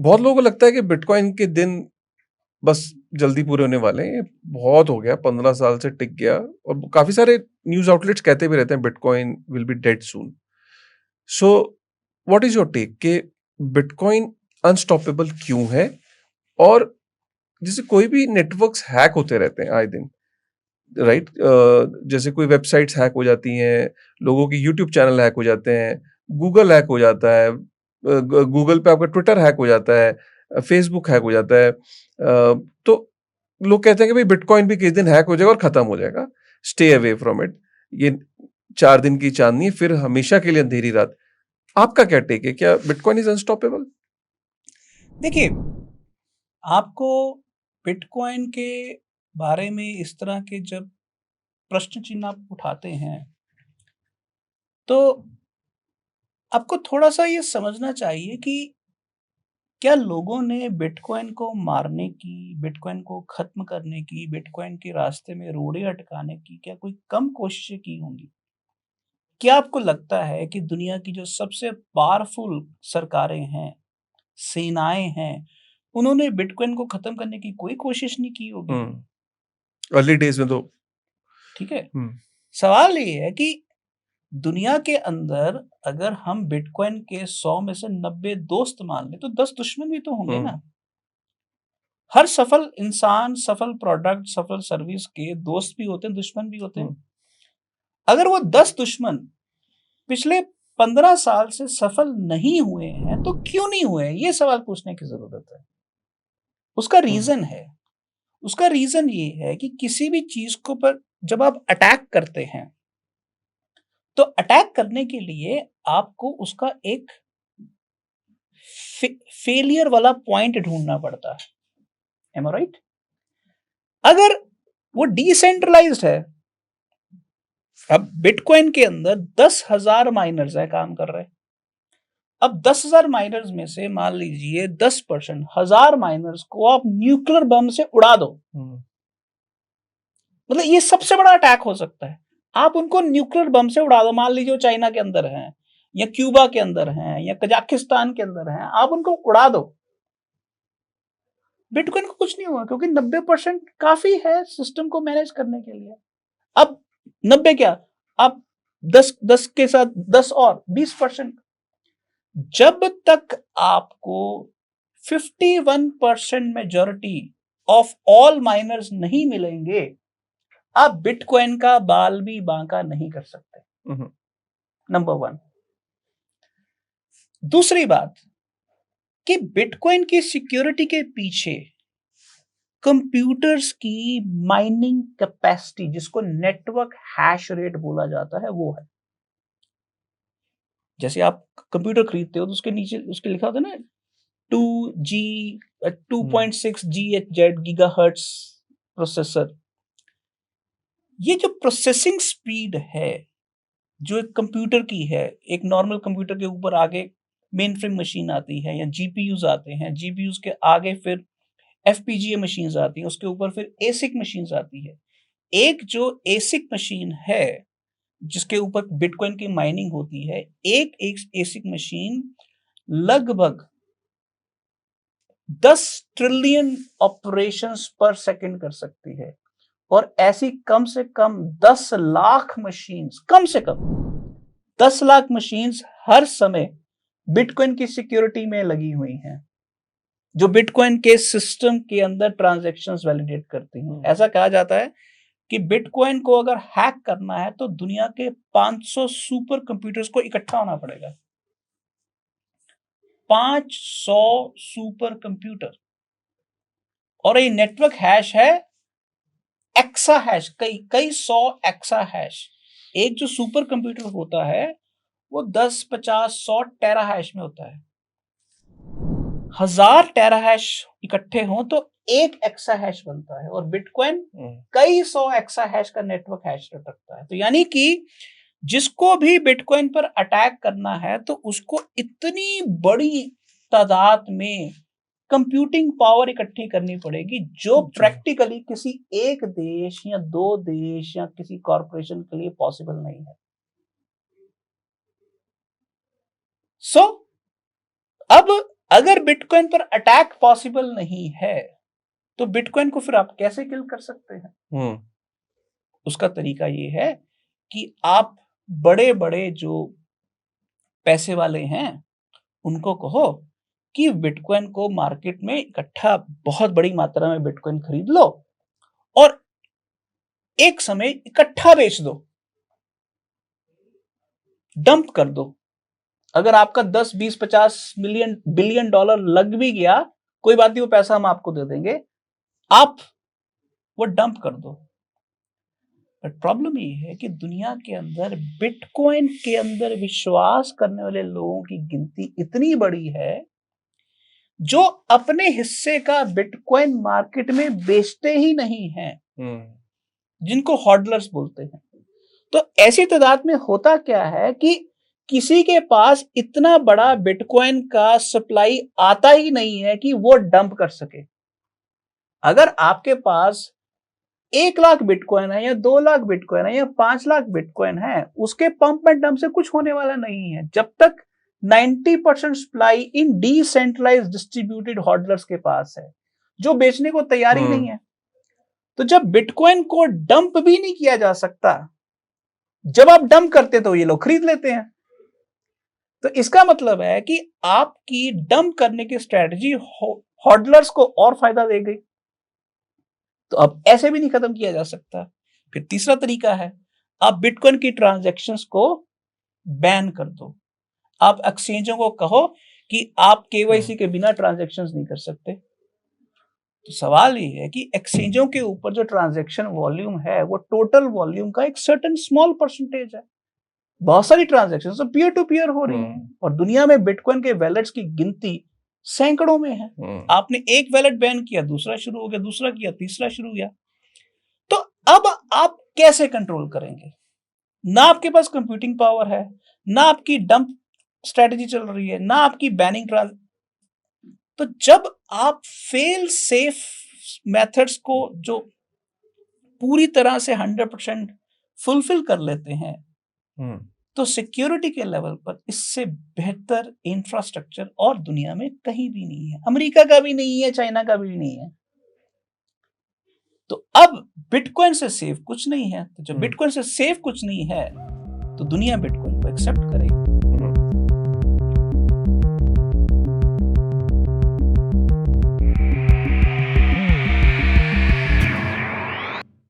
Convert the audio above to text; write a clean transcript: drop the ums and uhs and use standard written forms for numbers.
बहुत लोगों को लगता है कि बिटकॉइन के दिन बस जल्दी पूरे होने वाले हैं। ये बहुत हो गया, 15 साल से टिक गया और काफ़ी सारे न्यूज़ आउटलेट्स कहते भी रहते हैं bitcoin will be dead soon. So what is your take कि बिटकॉइन अनस्टॉपेबल क्यों है? और जैसे कोई भी नेटवर्क्स हैक होते रहते हैं आए दिन, राइट? जैसे कोई वेबसाइट्स हैक हो जाती हैं, लोगों के यूट्यूब चैनल हैक हो जाते हैं, गूगल हैक हो जाता है, गूगल पे आपका ट्विटर हैक हो जाता है, फेसबुक हैक हो जाता है। तो लोग कहते हैं कि भाई बिटकॉइन भी किसी दिन हैक हो जाएगा और खत्म हो जाएगा, स्टे अवे फ्रॉम इट। ये 4 दिन की चांदनी है, फिर हमेशा के लिए अंधेरी रात। आपका क्या टेक है? क्या बिटकॉइन इज अनस्टॉपेबल? देखिए, आपको बिटकॉइन के बारे में इस तरह के जब प्रश्न चिन्ह आप उठाते हैं, तो आपको थोड़ा-सा ये समझना चाहिए कि क्या लोगों ने बिटकॉइन को मारने की, बिटकॉइन को खत्म करने की, बिटकॉइन के रास्ते में रोड़े अटकाने की क्या कोई कम कोशिशें की होंगी? क्या आपको लगता है कि दुनिया की जो सबसे पावरफुल सरकारें हैं, सेनाएँ हैं, उन्होंने बिटकॉइन को खत्म करने की कोई कोशिश नहीं की होगी? अर्ली डेज में तो। ठीक है? हम्म, सवाल ये है कि दुनिया के अंदर अगर हम बिटकॉइन के 100 में से 90 दोस्त मान लें, तो 10 दुश्मन भी तो होंगे हम्म, ना? हर सफल इंसान, सफल प्रोडक्ट, सफल सर्विस के दोस्त भी होते हैं, दुश्मन भी होते हैं। हम्म, अगर वो 10 दुश्मन पिछले 15 साल से सफल नहीं हुए हैं, तो क्यों नहीं हुए हैं? ये सवाल पूछने की ज़रूरत है। उसका हम्म, रीज़न है। उसका रीज़न ये है कि किसी भी चीज़ को पर जब आप अटैक करते हैं, तो अटैक करने के लिए आपको उसका एक फेलियर वाला पॉइंट ढूँढना पड़ता है। एम आई राइट? अगर वो डिसेंट्रलाइज्ड है, अब बिटकॉइन के अंदर 10,000 माइनर्स है काम कर रहे हैं। अब 10,000 माइनर्स में से मान लीजिए 10%, 1,000 माइनर्स को आप न्यूक्लियर बम से उड़ा दो। हम्म, मतलब ये सबसे बड़ा अटैक हो सकता है। आप उनको न्यूक्लियर बम से उड़ा दो, मान लीजिए वो चाइना के अंदर हैं, या क्यूबा के अंदर हैं, या कजाकिस्तान के अंदर हैं, आप उनको उड़ा दो। बिटकॉइन को कुछ नहीं हुआ क्योंकि 90% काफी है सिस्टम को मैनेज करने के लिए। अब 90 क्या, अब 10 के साथ 10 और 20%। जब तक आपको 51% मेजॉरिटी ऑफ ऑल माइनर्स नहीं मिलेंगे, आप बिटकॉइन का बाल भी बांका नहीं कर सकते। हम्म, नंबर वन। दूसरी बात कि बिटकॉइन की सिक्योरिटी के पीछे कंप्यूटर्स की माइनिंग कैपेसिटी, जिसको नेटवर्क हैश रेट बोला जाता है, वो है। जैसे आप कंप्यूटर खरीदते हो तो उसके नीचे उसके लिखा होता है ना, 2G, हम्म, 2.6 GHz गीगाहर्ट्ज प्रोसेसर। ये जो प्रोसेसिंग स्पीड है, जो एक कंप्यूटर की है, एक नॉर्मल कंप्यूटर के ऊपर आगे मेन फ्रेम मशीन आती है या जीपीयूज आते हैं, जीपीयूज के आगे फिर एफपीजीए मशीन्स आती हैं, उसके ऊपर फिर एसिक मशीन्स आती है। एक जो एसिक मशीन है जिसके ऊपर बिटकॉइन की माइनिंग होती है, एक एसिक मशीन लगभग 10 ट्रिलियन ऑपरेशंस पर सेकंड कर सकती है। और ऐसी कम से कम 10 लाख मशीन्स, कम से कम 10 लाख मशीन्स हर समय बिटकॉइन की सिक्योरिटी में लगी हुई हैं, जो बिटकॉइन के सिस्टम के अंदर ट्रांजैक्शंस वैलिडेट करती हैं। ऐसा कहा जाता है कि बिटकॉइन को अगर हैक करना है तो दुनिया के 500 सुपर कंप्यूटर्स को इकट्ठा होना पड़ेगा। 500 सुपर कंप्यूटर। और ये नेटवर्क हैश है एक्सा हैश, कई कई सौ एक्सा हैश। एक जो सुपर कंप्यूटर होता है वो 10, 50, 100 टेरा हैश में होता है। 1000 टेरा हैश इकट्ठे हों तो एक एक्सा हैश बनता है, और बिटकॉइन कई सौ एक्सा हैश का नेटवर्क हैश रखता है। तो यानी कि जिसको भी बिटकॉइन पर अटैक करना है तो उसको इतनी बड़ी तादाद में कंप्यूटिंग पावर इकट्ठी करनी पड़ेगी, जो जी, प्रैक्टिकली किसी एक देश या दो देश या किसी कॉरपोरेशन के लिए पॉसिबल नहीं है। सो अब अगर बिटकॉइन पर अटैक पॉसिबल नहीं है तो बिटकॉइन को फिर आप कैसे किल कर सकते हैं? उसका तरीका ये है कि आप बड़े बड़े जो पैसे वाले हैं उनको कहो कि बिटकॉइन को मार्केट में इकट्ठा बहुत बड़ी मात्रा में बिटकॉइन खरीद लो और एक समय इकट्ठा बेच दो, डंप कर दो। अगर आपका 10, 20, 50 मिलियन बिलियन डॉलर लग भी गया, कोई बात नहीं, वो पैसा हम आपको दे देंगे, आप वो डंप कर दो। बट प्रॉब्लम ये है कि दुनिया के अंदर बिटकॉइन के अंदर विश्वास करने वाले लोगों की गिनती इतनी बड़ी है जो अपने हिस्से का बिटकॉइन मार्केट में बेचते ही नहीं हैं, जिनको हॉडलर्स बोलते हैं। तो ऐसी तादाद में होता क्या है कि किसी के पास इतना बड़ा बिटकॉइन का सप्लाई आता ही नहीं है कि वो डंप कर सके। अगर आपके पास 1 लाख बिटकॉइन है या 2 लाख बिटकॉइन है या 5 लाख बिटकॉइन है, उसके पंप एंड डंप से कुछ होने वाला नहीं है जब तक 90% सप्लाई इन डिसेंट्रलाइज्ड डिस्ट्रीब्यूटेड हॉडलर्स के पास है, जो बेचने को तैयार ही नहीं है। तो जब बिटकॉइन को डंप भी नहीं किया जा सकता, जब आप डंप करते तो ये लोग खरीद लेते हैं। तो इसका मतलब है कि आपकी डंप करने की स्ट्रेटजी हॉडलर्स को और फायदा दे गई। तो अब ऐसे भी नहीं खत्म किया जा सकता। फिर तीसरा तरीका है, आप बिटकॉइन की ट्रांजैक्शंस को बैन कर दो। आप एक्सचेंजों को कहो कि आप केवाईसी के बिना ट्रांजैक्शंस नहीं कर सकते। तो सवाल ये है कि एक्सचेंजों के ऊपर जो ट्रांजैक्शन वॉल्यूम है वो टोटल वॉल्यूम का एक सर्टेन स्मॉल परसेंटेज है। बहुत सारी ट्रांजैक्शंस तो पीयर टू पीयर हो रही हैं और दुनिया में बिटकॉइन के वैलेट्स की गिनती सैकड़ों में है। आपने एक वैलेट बैन किया, दूसरा शुरू हो गया, दूसरा किया, तीसरा शुरू हुआ। तो अब आप कैसे कंट्रोल करेंगे? ना आपके पास कंप्यूटिंग पावर है, ना आपकी डंप स्ट्रेटजी चल रही है, ना आपकी बैनिंग तो जब आप फेल सेफ मेथड्स को जो पूरी तरह से 100% फुलफिल कर लेते हैं, तो सिक्योरिटी के लेवल पर इससे बेहतर इंफ्रास्ट्रक्चर और दुनिया में कहीं भी नहीं है। अमेरिका का भी नहीं है, चाइना का भी नहीं है। तो अब बिटकॉइन से सेफ कुछ नहीं है। तो जब बिटकॉइन से सेफ कुछ नहीं है तो दुनिया बिटकॉइन को एक्सेप्ट करेगी।